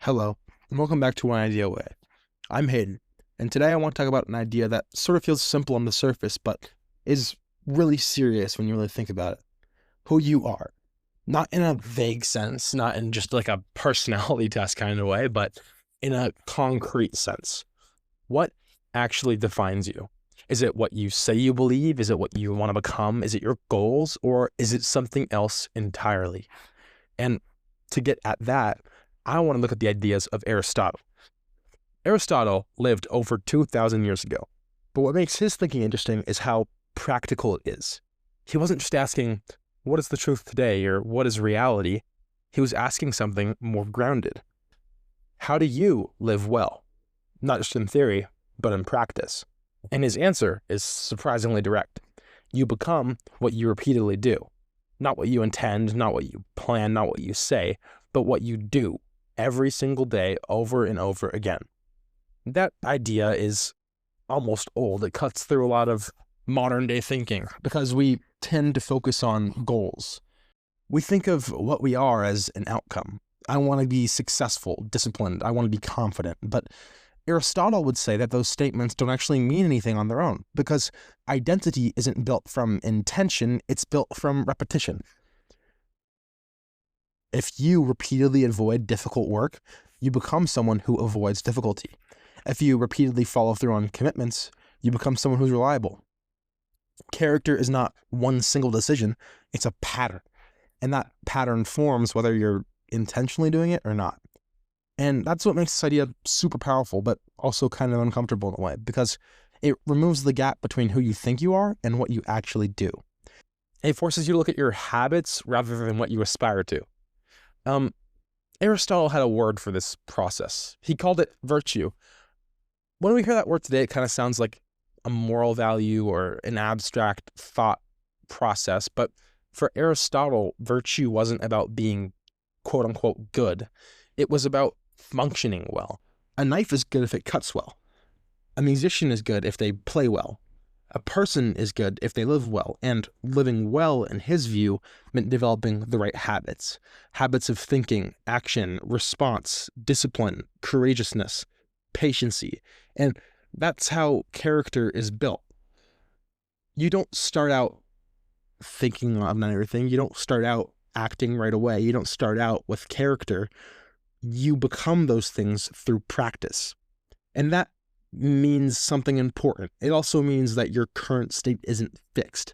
Hello, and welcome back to One Idea Way. I'm Hayden, and today I want to talk about an idea that sort of feels simple on the surface, but is really serious when you really think about it. Who you are. Not in a vague sense, not in just like a personality test kind of way, but in a concrete sense. What actually defines you? Is it what you say you believe? Is it what you want to become? Is it your goals? Or is it something else entirely? And to get at that, I want to look at the ideas of Aristotle. Aristotle lived over 2,000 years ago, but what makes his thinking interesting is how practical it is. He wasn't just asking, what is the truth today, or what is reality? He was asking something more grounded. How do you live well? Not just in theory, but in practice. And his answer is surprisingly direct. You become what you repeatedly do. Not what you intend, not what you plan, not what you say, but what you do every single day over and over again. That idea is almost old. It cuts through a lot of modern day thinking because we tend to focus on goals. We think of what we are as an outcome. I want to be successful, disciplined, I want to be confident, but Aristotle would say that those statements don't actually mean anything on their own because identity isn't built from intention, it's built from repetition. If you repeatedly avoid difficult work, you become someone who avoids difficulty. If you repeatedly follow through on commitments, you become someone who's reliable. Character is not one single decision, it's a pattern. And that pattern forms whether you're intentionally doing it or not. And that's what makes this idea super powerful, but also kind of uncomfortable in a way, because it removes the gap between who you think you are and what you actually do. It forces you to look at your habits rather than what you aspire to. Aristotle had a word for this process. He called it virtue. When we hear that word today, it kind of sounds like a moral value or an abstract thought process. But for Aristotle, virtue wasn't about being quote unquote good. It was about functioning well. A knife is good if it cuts well. A musician is good if they play well. A person is good if they live well, and living well, in his view, meant developing the right habits. Habits of thinking, action, response, discipline, courageousness, patiency. And that's how character is built. You don't start out thinking on everything. You don't start out acting right away. You don't start out with character. You become those things through practice. And that means something important. It also means that your current state isn't fixed.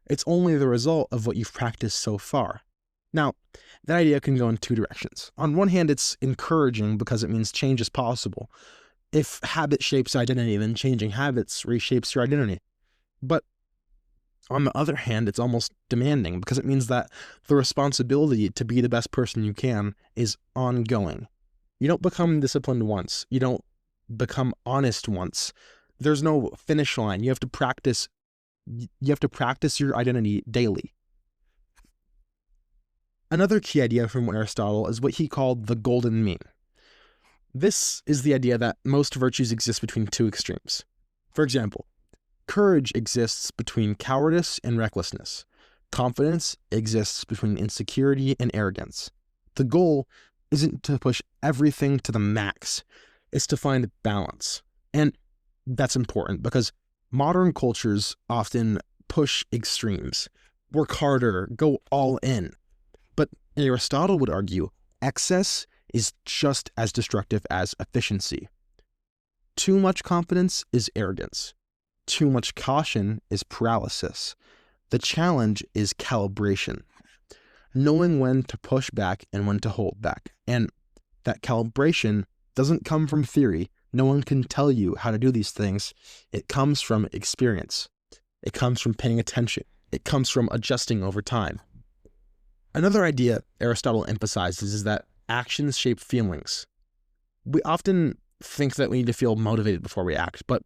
It's only the result of what you've practiced so far. Now, that idea can go in two directions. On one hand, it's encouraging because it means change is possible. If habit shapes identity, then changing habits reshapes your identity. But on the other hand, it's almost demanding because it means that the responsibility to be the best person you can is ongoing. You don't become disciplined once. You don't become honest once. There's no finish line. You have to practice your identity daily. Another key idea from Aristotle is what he called the golden mean. This is the idea that most virtues exist between two extremes. For example, courage exists between cowardice and recklessness. Confidence exists between insecurity and arrogance. The goal isn't to push everything to the max. It's to find balance. And that's important because modern cultures often push extremes. Work harder, go all in. But Aristotle would argue excess is just as destructive as efficiency. Too much confidence is arrogance. Too much caution is paralysis. The challenge is calibration. Knowing when to push back and when to hold back. And that calibration doesn't come from theory. No one can tell you how to do these things. It comes from experience. It comes from paying attention. It comes from adjusting over time. Another idea Aristotle emphasizes is that actions shape feelings. We often think that we need to feel motivated before we act, but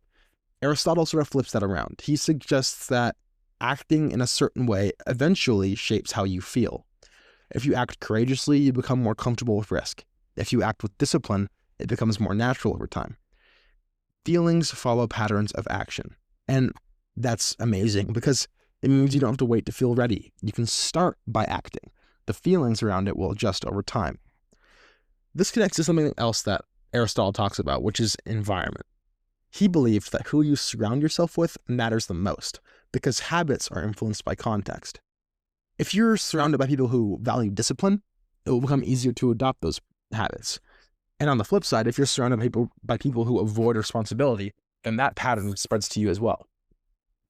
Aristotle sort of flips that around. He suggests that acting in a certain way eventually shapes how you feel. If you act courageously, you become more comfortable with risk. If you act with discipline, it becomes more natural over time. Feelings follow patterns of action. And that's amazing because it means you don't have to wait to feel ready. You can start by acting. The feelings around it will adjust over time. This connects to something else that Aristotle talks about, which is environment. He believed that who you surround yourself with matters the most, because habits are influenced by context. If you're surrounded by people who value discipline, it will become easier to adopt those habits. And on the flip side, if you're surrounded by people who avoid responsibility, then that pattern spreads to you as well.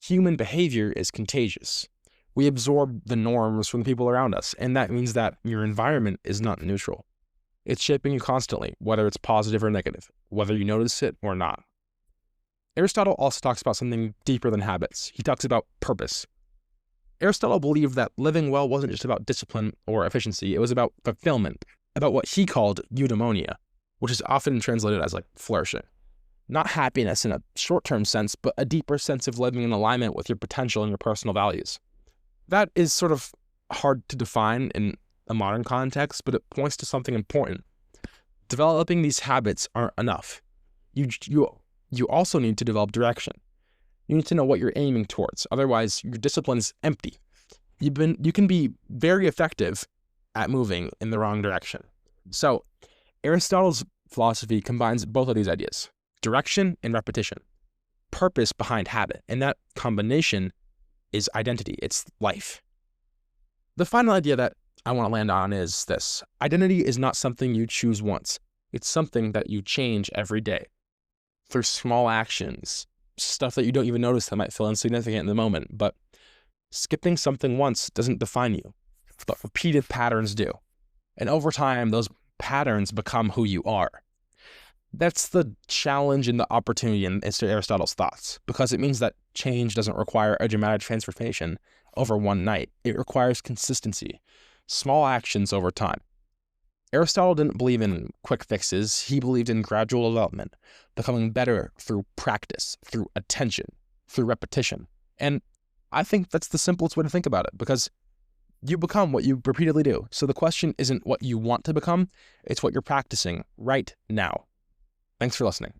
Human behavior is contagious. We absorb the norms from the people around us, and that means that your environment is not neutral. It's shaping you constantly, whether it's positive or negative, whether you notice it or not. Aristotle also talks about something deeper than habits. He talks about purpose. Aristotle believed that living well wasn't just about discipline or efficiency, it was about fulfillment, about what he called eudaimonia, which is often translated as like flourishing. Not happiness in a short-term sense, but a deeper sense of living in alignment with your potential and your personal values. That is sort of hard to define in a modern context, but it points to something important. Developing these habits aren't enough. You also need to develop direction. You need to know what you're aiming towards. Otherwise, your discipline's empty. You can be very effective at moving in the wrong direction. So, Aristotle's philosophy combines both of these ideas: direction and repetition, purpose behind habit, and that combination is identity. It's life. The final idea that I want to land on is this: identity is not something you choose once. It's something that you change every day through small actions, stuff that you don't even notice that might feel insignificant in the moment. But skipping something once doesn't define you, but repeated patterns do. And over time, those patterns become who you are. That's the challenge and the opportunity in Aristotle's thoughts, because it means that change doesn't require a dramatic transformation over one night. It requires consistency, small actions over time. Aristotle didn't believe in quick fixes. He believed in gradual development, becoming better through practice, through attention, through repetition. And I think that's the simplest way to think about it, because you become what you repeatedly do. So the question isn't what you want to become, it's what you're practicing right now. Thanks for listening.